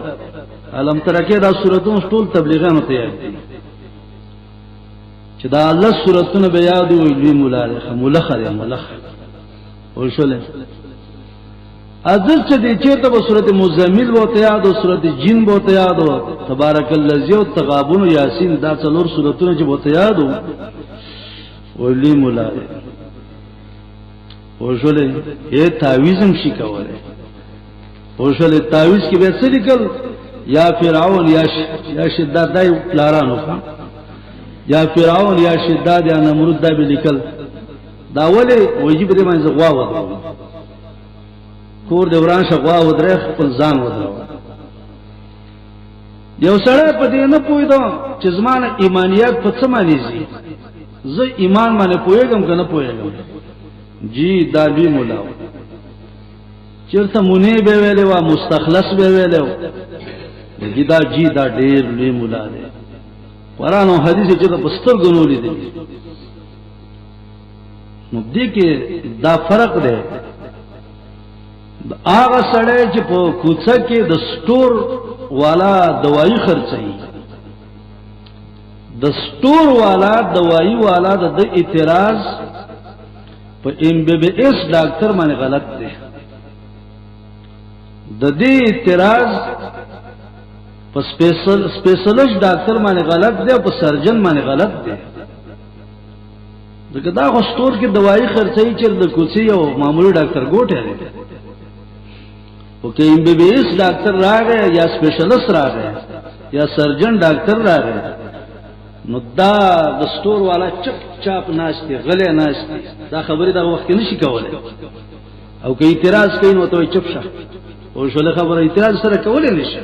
S1: علم ترکه دا سورتون ټول تبلیغانو ته یاد دي چې دا الله سورتونه به یاد وي مولا ملخ او شوله ازل چې دې چیرته په سورته مزمل وته یاد او سورته جن وته یاد او تبارک الذی او تغابن یاسین دا څلور سورتونه چې وته یاد وي مولا او شوله یې تعویذم شي کوله او شوله تعویذ کې به څه لیکل یا فرعون یا شدت دای پلارانو یا فرعون یا شداد یا نمرود دا به لیکل دا ولی وجیب دې باندې غوا ودرو کور د وران شغوا ودرې خپل ځان ودرو یو سره په دې نه پوهیدو چې زمانه ایمانیت په څه معنی زی زه ایمان باندې پوهیږم کنه پوهیږم جی دا لوی مولا چیرته مونږ به ویلې وا مستخلص به ویلې جی دا ډېر لوی مولا دی قرآن او حدیث چې په ستر غنولې دي نو دې کې دا فرق دی هغه سړی چې په کوڅه کې د سٹور والا دوايي خرڅي د سٹور والا دوايي والا د اعتراض په MBBS ډاکټر باندې غلط دی د دې اعتراض په سپیشلیست ډاکټر باندې غلط دی او په سرجن باندې غلط دی دغه دا سٹور کې دوايي خرڅي چې د کوڅې او معمولی ډاکټر ګوټه دی او کې MBBS ډاکټر راغی یا سپیشلیست راغی یا سرجن ډاکټر راغی نو دا د سٹور والا چپ چاپ ناشته غلې ناشته دا خبره دا وخت نشي کولای او کې اعتراض کوي نو ته چپ شه او شول خبره اعتراض سره کولای نشي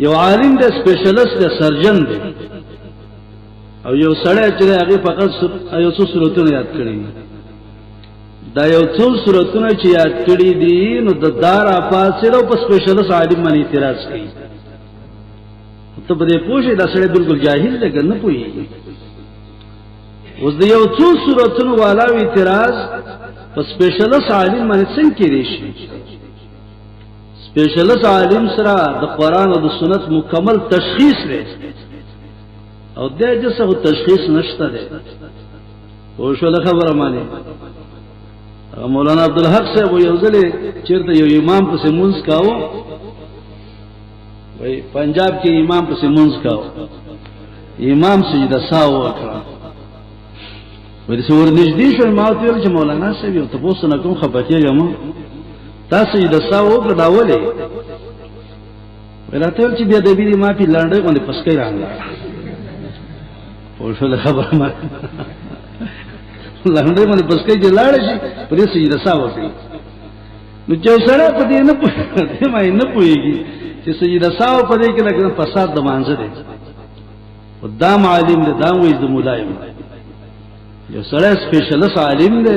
S1: یو عالم د سپیشلیست د سرجن دی او یو سړی چې هغه فقط یو څو صورتونه یاد کړی دا یو څو صورتونه چې یاد کړی دي نو د دار افاصله په سپیشلیست عالم باندې اعتراض کوي ته به پوښي دا سړی بالکل جاهل دی کنه پوي اوس د یو څو صورتونو والا اعتراض په سپیشلیست عالم باندې څنګه کېږي سپیشلیست عالم سره د قران او د سنت مکمل تشخیص لري او دغه څه تشخیص نشته دی او شو خبره مانی مولانا عبدالحق صاحب یو ځلې چیرته یو امام پسې مونږ کاوه وای پنجاب کې امام پسې مونږ کاوه امام سجده ساو وکړه وای څو ورنږدې شو ما ته ویل چې مولانا صاحب یو تاسو نه کوم خبرتیږم تاسو سجده ساو وکړه دا ولې ولته چې بیا د دې ما په لاندې باندې پسکې راغله او شو خبره ما لاندې باندې پسکې چې لاړ شي پرې سجده ساو وکړي نو چې سره په دې نه پوهه ما نه پوهیږي چې سجده ساو په دې کې لکه فساد د مانزه دی او دا عالم دی دا وایي د مولایم یو سره سپیشلیست عالم دی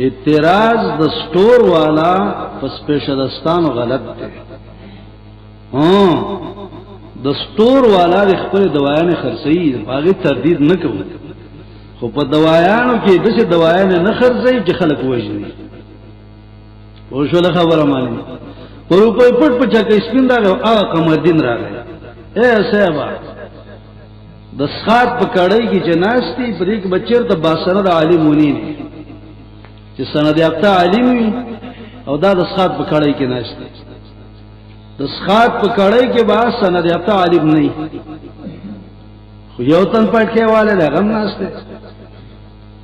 S1: اعتراض د سٹور والا په سپیشلیستانو غلط دی د سٹور والا خپل دوايانې خرڅي هغه تردید نه کوي خو په دوايانو کې دغه دوايانې نه خرڅي چې خلک وایي او شو خبره مانی پر په پټ پچا کې سپین دا هغه قمر دین راغی اے صاحب د سخات په کړای کې جناستي پر یک بچیر ته باسره د عالمونی چې سند یافته عالم او دا د سخات په کړای کې ناشته د سخات په کړای کې با سند یافته عالم نه خو یو تن پټکه والے لغم ناشته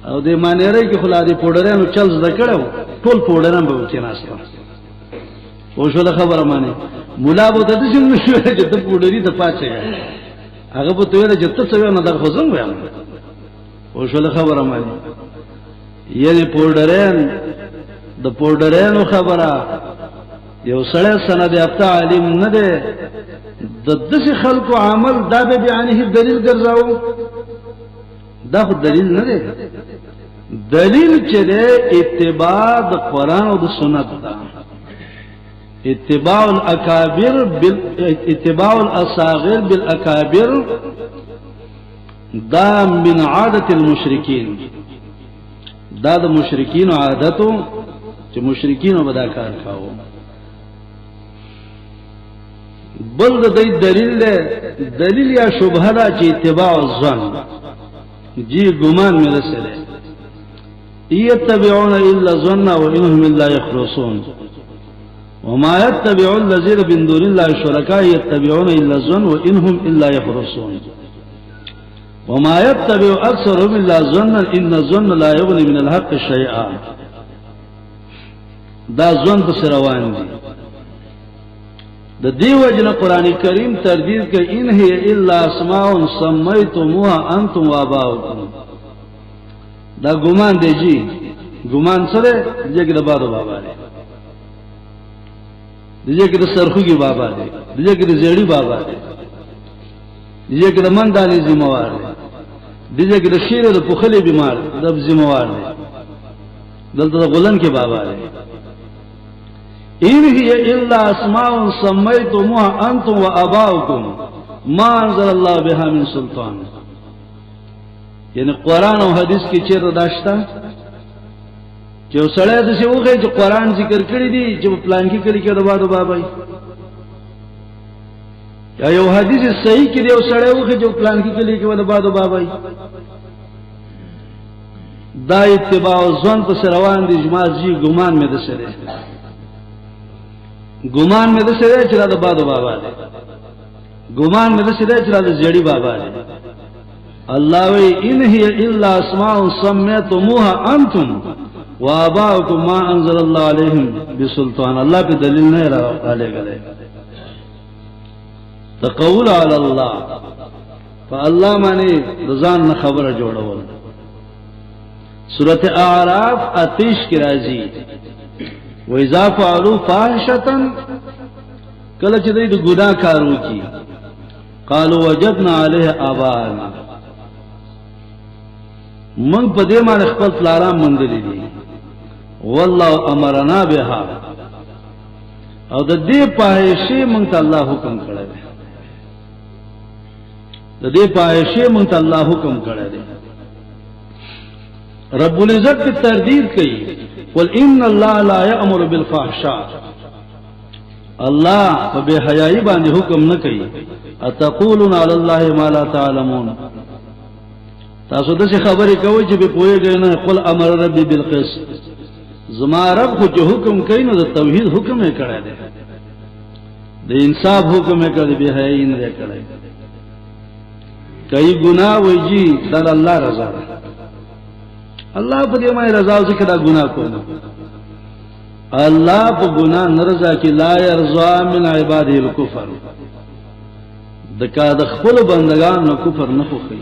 S1: او دې مانیره کې خلادي پوډرانو چل زده کړو ټول پوډران به کې ناشته او شو خبره مانی مولا بو د دې نشو چې ته پوډری ته پاتې هغه په توګه چې ته څه نه در خوځم وایم او شو خبره مانی یعنی پوډران د پوډرانو خبره یو سړی سند یافته عالم نه دی د دې خلکو عمل دا به بیانه دلیل ګرځاو دا خو دلیل نه دی دلیل چې د اتباع د قران او د سنت دا اتباع الاکابر اتباع الاصاغر بالاکابر دا من عادت المشرکین دا د مشرکین عادتو چې مشرکین وبدا کار کاوه بل د دلیل یا شبهه دا چې اتباع الظن جی ګمان مې رسله يتبعون الا الظن وانهم الا يخرصون وما يتبع الذين من دون الله شركاء يتبعون الا الظن وانهم الا يخرصون وما يتبع اكثرهم الا الظن ان الظن لا يغني من الحق شيئا دا ظن بس روان دي د دیو جن قرآن کریم تردید کہ ان هي الا اسماء سمیتموها انتم واباؤکم. دا گمان دی جی، گمان سره دیجے کہ دا بادو بابا دی، دیجے کہ دا سرخوگی بابا دی، دیجے کہ دا زیڑی بابا دی، دیجے کہ دا مندانی زموار دی، دیجے کہ دا شیر دا پخلی بیمار دا زموار دی، دلتا دا غلن کے بابا دی. ان هي الا اسماء سميتموها انتم واباؤكم ما انزل الله بها من سلطان. یعنی قرآن او حدیث کی چیر داشتا چې سړی د څه وغه چې قرآن ذکر کړی دی چې پلان کې کړی کې د بادو بابای، یا یو حدیث صحیح کې دی او سړی وغه چې پلان کې کړی کې د بادو بابای. دا اتباع ځوان په روان دي جماعت جی ګمان مې ده سره، ګمان مې ده سره چې د بادو بابا دی، ګمان مې ده سره چې د زړی بابا دی. الله وی ان هي الا اسماء سميتموها انتم واباؤكم ما انزل الله عليهم بسلطان. الله په دلیل نه راغلی غلې تقول علی الله، فالله باندې رضان نه خبره جوړول. سورۃ اعراف 28 کې راځي وَإِذَا فَعَلُوا فَاحِشَةً، کله چې دوی د ګناه کارو کی قالوا وجدنا عليها آباءنا، من په دې باندې خپل پلاران مندلې دي، والله امرنا بها، او د دې پاهشه مونږ ته الله حکم کړی دی، د دې پاهشه مونږ ته الله حکم کړی دی. رب العزت کی تردید کئی قل ان اللہ لا یأمر بالفحشاء، اللہ بے حیائی باندې حکم نہ کئی اتقولون علی اللہ ما لا تعلمون. تاسو دسی خبری کوئی چې به پوهه گئی نه. قل امر ربی بالقسط، زما رب خو چې حکم کئی نو د توحید حکم یې کړی دی، د انصاف حکم یې کړی، بے حیائی نه کړی. کئی گناہ وای جی دا الله رضا ده، اللہ پا دیمائی رضاو ذکر دا گناہ کرنا. اللہ پا گناہ نرضا کی لا یرضا من عبادی الکفر، دکا دخپل بندگان نو کفر نخو خی.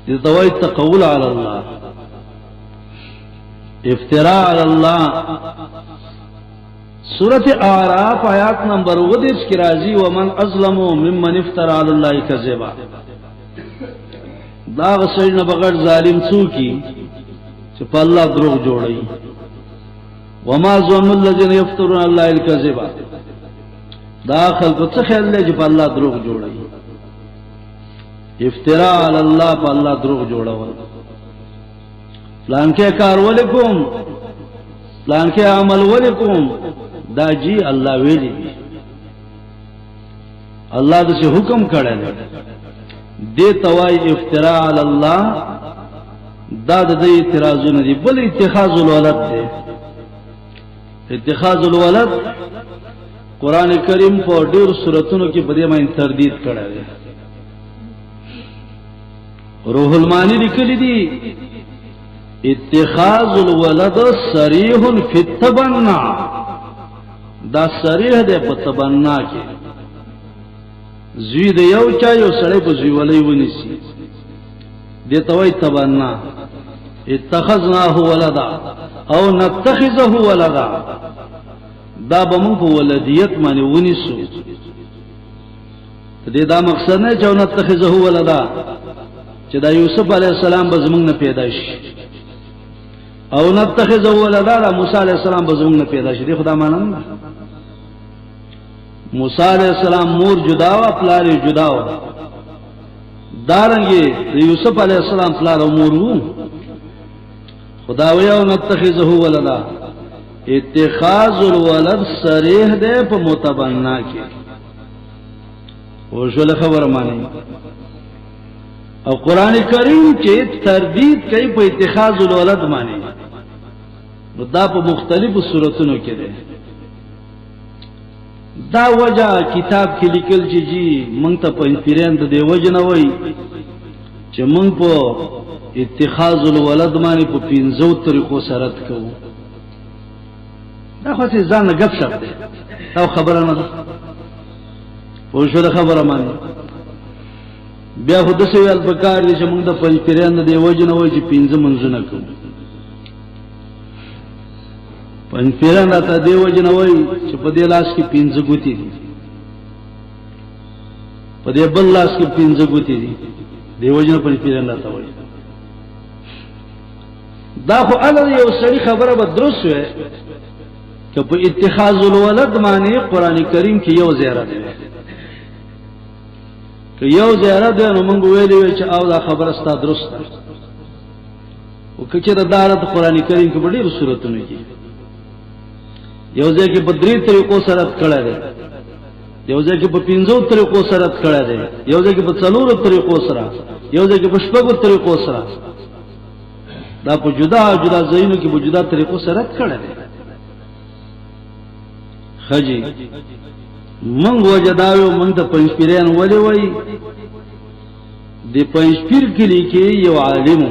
S1: یہ توائی تقول علی اللہ، افتراء علی اللہ. سورۃ اعراف آیات نمبر 19 کی راضی ومن اظلم ممن افترى علی اللہ کذبا. دا غسړ نه بغیر ظالم څوکي چې په الله دروغ جوړي. وما ظن الذين يفترون على الله الكذب، دا خلق څه خیال دی چې په الله دروغ جوړي. افتراء علی الله، په الله دروغ جوړول. پلان کې کار ولیکم، پلان کې عمل ولیکم، دا جی الله ویلي، الله د څه حکم کړی دی. دے توائی افتراء علی اللہ، دا د دې اعتراضونه دي. بل اتخاذ الولد دے، اتخاذ الولد قرآن کریم په ډېر سورتونو کې په دې باندې تردید کړی دی. روح المانی لیکلی دی اتخاذ الولد صریح فی التبنع، دا صریح دی په تبنع کې. زوی د یو چا یو سړی په زوی ولې ونیسی، دې توای تبنا. اتخذناه ولدا او نتخذه ولدا، دا به موږ په ولدیت باندې ونیسو. دې دا مقصد نه چې نتخذه ولدا چې دا یوسف علی السلام به زمونږ نه پیدا شي، او نتخذه ولدا دا موسی علی السلام به زمونږ نه پیدا شي. دې خدا مانم نه. موسی علیہ السلام مور جدا و پلار جدا و، دارنگی یوسف علیہ السلام پلار و مور و. خدا ویاو نتخذه ولدا، اتخاذ الولد صریح دے پا متبنا کی. وشول خبر مانی. او قرآن کریم چه تردید کئی پا اتخاذ الولد مانی، دا پا مختلف صورتونو کی دے. دا وجہ کتاب کې لیکل چې جی مونږ ته په پیرند دی وجه نه وای چې مونږ په اتخاذ الولد باندې په 15 طریقو سره کوو. دا خو چې ځان غب شپ دی دا خبره نه ده په شو ده خبره مانی بیا خو د سوال په کار دي چې موږ د پنځپیران دی وجنه وای چې 15 منځونه کوو پنځپیران ته دی وجنه وای چې په دې لاس کې 15 ګوتی دي په دې بل لاس کې 15 ګوتی دي دی وجنه پنځپیران ته وای دا خو الله یو سړي خبره به درست وي چې په اتخاذ الولد معنی قران کریم کې یو زیارت دی که یو زیارت دی نو موږ ویلې چې او دا خبره ستا درست ده او کچې د دارت قران کریم کې ډېر صورتونه دي یو ځای کې په درې طریقو سره کړه دی یو ځای کې په 15 طریقو سره کړه دی یو ځای کې په 4 طریقو سره یو ځای کې په 6 طریقو سره دا په جدا جدا ځایونو کې په جدا طریقو سره کړه دی خجی منگ وجداویو منگ تا پنجپیرین ولی وی دی پنجپیر کلی کی یو عالم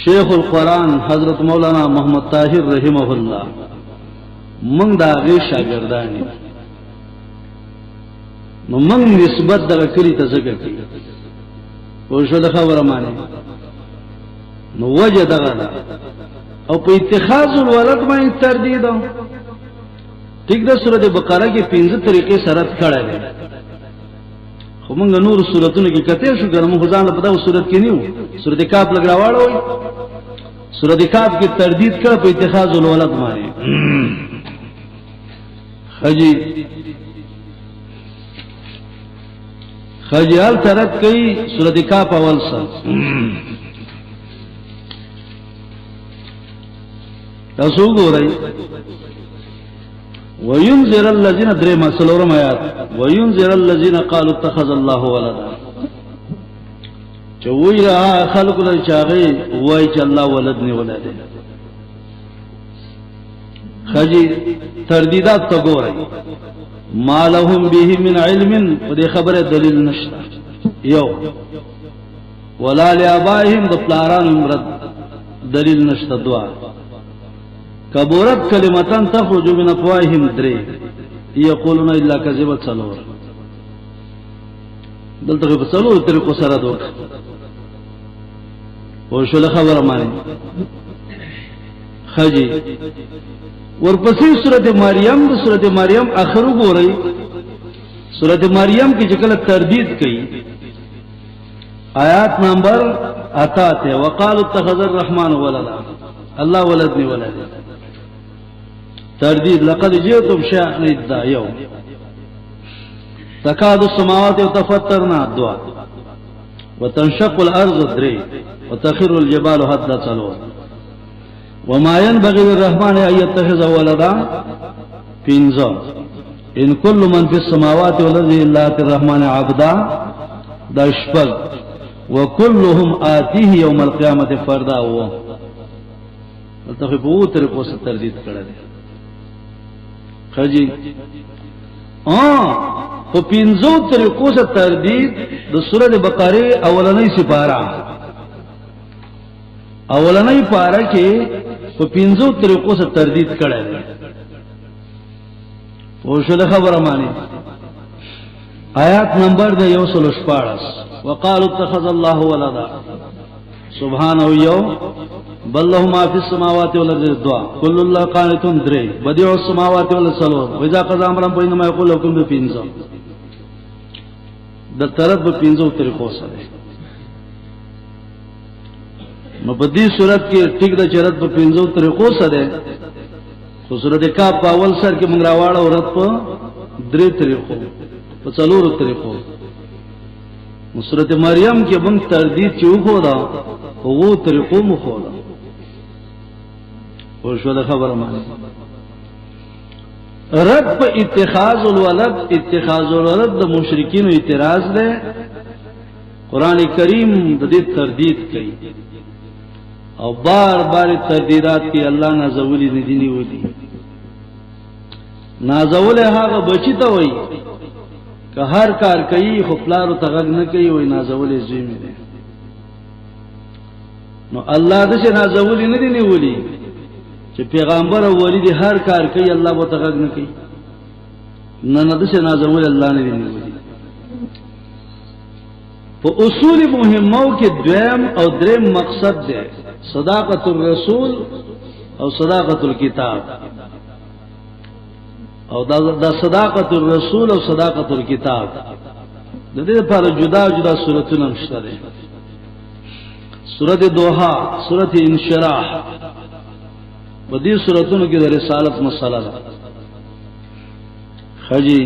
S1: شیخ القرآن حضرت مولانا محمد طاہر رحمہ اللہ منگ دا غیر شاگردانی نو منگ نسبت دا کلی تا ذکر کی پوشو دا خبر مانی نو وجه دا غلا او په اتخاذ الولد مانی تردید ٹھیک ده سورۃ بقره کې 15 طریقې سره کړه دي خو موږ نور سوراتونو کې کته شو ګرم خدان په دغه سورۃ کې نیو سورۃ کاف لګراواړو سورۃ کاف کې تردید کړه په اتخاذ الولد باندې خجال ترت کوي سورۃ کاف اول سره تاسو ګورئ وينذر الذين دري ما سلورم آیات وينذر الذين قالوا اتخذ الله ولدا چوي را خلق له چاغي وای چې الله ولد نه ولد خجي تردیدات تو ګورئ ما لهم به من علم په خبره دلیل نشته یو ولا لآبائهم د پلاران مرد دلیل نشته دعا کبورت کلمتان تخرج من افواههم درې یقولون الا کذبت سلور دلته په سلور طریقو سره دوک او شول خبره مانی خجی ورپسې سورته مریم د سورته مریم اخر وګورئ سورته مریم کې چې کله تردید کړي آیات نمبر 8 وقالوا اتخذ الرحمن ولدا الله ولد نه ولد تردید لقد جئتم شيئا إدا يوم تكاد السماوات يتفطرن دعاء وتنشق الأرض دري وتخر الجبال هدا صلوا وما ينبغي للرحمن أن يتخذ ولدا پینزا إن كل من في السماوات والأرض إلا آتي الرحمن عبدا دا شپږ وكلهم آتيه يوم القيامة فردا و التخفو طریقو سے تردید کړه دي خجی په 15 طریقو سے تردید د سورۃ بقره اولنۍ سپارہ اولنۍ پارہ کې په 15 طریقو سے تردید کړه دي او شله خبره مانی آیات نمبر د 114 وقالوا اتخذ الله ولدا سبحانه يوم بل له ما في السماوات والارض الدعاء كل الله قانت دري بديع السماوات والارض واذا قضى امرا بينما يقول لكم بپینځه د طرف په 15 طریقو سره نو په دې صورت کې ټیک د چرت په 15 طریقو سره خو صورت کا په اول سر کې موږ راواړو ورته په درې طریقو په څلورو طریقو صورت مریم کې موږ تردید چوکو دا وو طریقو مو خو دا او شو دا خبره معنی رد په اتخاذ الولد د مشرکین اعتراض ده قران کریم د دې تردید کوي او بار بار تردیدات کې الله نازولی نه دي ودی نازول هغه بچی ته وای که هر کار کوي خو پلارو تغږ نه کوي وای نازولې زوی دی نو الله دې نازولې نه دی نیولې چې پیغمبر او ولی دي هر کار کوي الله به تغږ نه کوي نه د څه نازول الله نه دی په اصول مهمو کې دویم او دریم مقصد دی صداقت الرسول او صداقت الكتاب او دا صداقت الرسول او صداقت الكتاب د دې لپاره جدا جدا سورتونه مشته دي سورۃ دوحا سورۃ انشراح په دې سورتونو کې د رسالت مسله ده خجی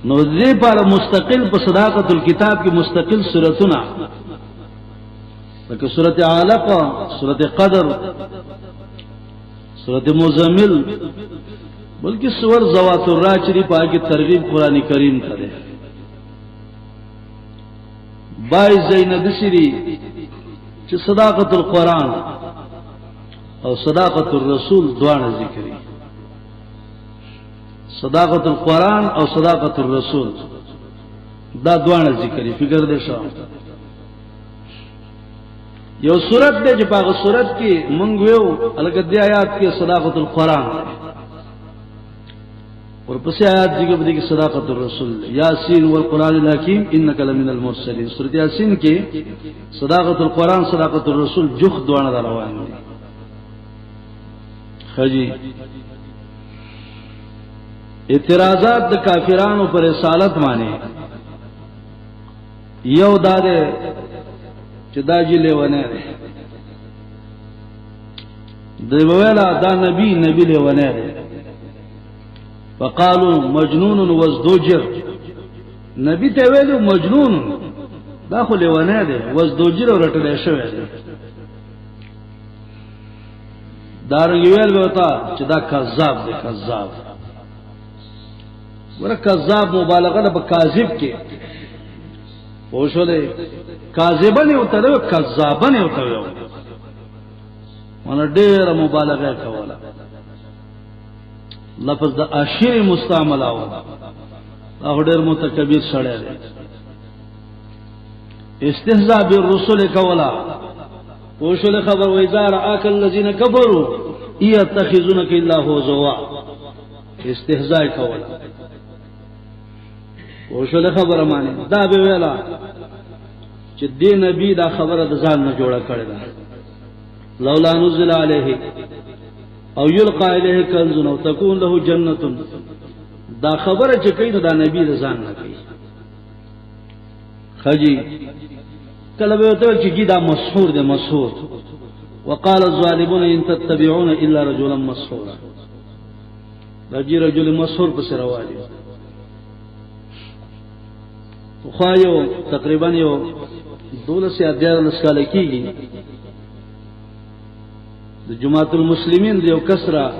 S1: نو دې لپاره مستقل په صداقت الكتاب کې مستقل سورتونه لکه سورۃ علق سورۃ قدر سورۃ مزمل بلکہ سور ذوات الراچری پا کی ترغیب قرآن کریم کرے بائی زین دسری چھ صداقت القرآن او صداقت الرسول دوان ذکری صداقت القرآن او صداقت الرسول دا دوان ذکری فکر دے شاہ یو صورت دے جو پاک صورت کی منگویو الگدی آیات کی صداقت القرآن اور پس آیات جگہ بدی کی صداقت الرسول یاسین والقرآن الحکیم انکا لمن المرسلین سورت یاسین کی صداقت القرآن صداقت الرسول جخ دوانا دا روان دی خجی اعتراضات دا کافرانو پر رسالت مانے یو دادے چدا جی لیوانے دے دیویلا دا نبی لیوانے دے فقالوا مجنون وازدجر نبی ته ویلو مجنون دا خو لیوانه دی وازدجر ورټلې شوی دی دا ویل وتا چې دا کذاب دی کذاب ور کذاب مبالغه په کاذب کې پوښولې کاذبنه وتره کذابنه وتره ونه ډېر مبالغه کوله لفظ دا اشیر مستعمل آو دا ډېر متکبر سره دی استهزاء بالرسل کولا وشل خبر وزار اكل الذين كفروا يتخذونك الا هزوا استهزاء کولا وشل خبر معنی دا به ویلا چې دې نبی دا خبره د ځان نه جوړه کړی دا لولا نزل عليه او یلقا الیه کنز او تکون له جنته دا خبره چې کین دا نبی رضان نه کوي خجی کله به ته چې دا مسحور ده مسحور وقال الظالمون ان تتبعون الا رجلا مسحورا رجل مسحور په سره والی خو یو تقریبا یو 12 اعداد نسکال کیږي جماعت المسلمین دیو کسرا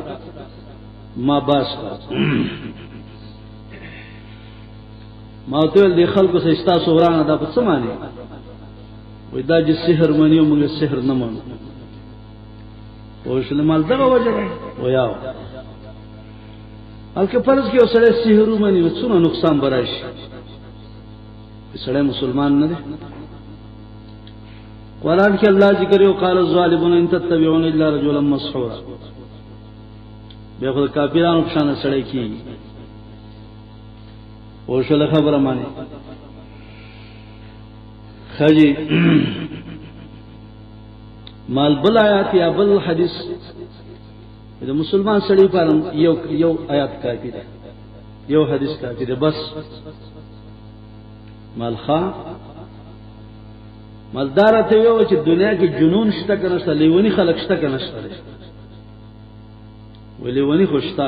S1: ما باس کا ما تول دی خلکو سے استا سوران دا په سمانی وای دا چې سحر منیو موږ سحر نه مانو او شل مال دغه وجه ویاو الکه فرض کې اوسره سحر منی وڅونه نقصان برایش سړی مسلمان نه دی قرآن کې الله ذکر یو قال الظالمون ان تتبعون الا رجلا مسحورا به خو کافرانو په شان سړی کی او شل خبره مانی خجی مال بل آیات یا بل حدیث د مسلمان سړی پر یو آیات کافی ده یو حدیث کافی ده بس مال خا مالدار ته یو چې دنیا کې جنون شته کنه لیونی خلق شته کنه شته ویلیونی خوشتا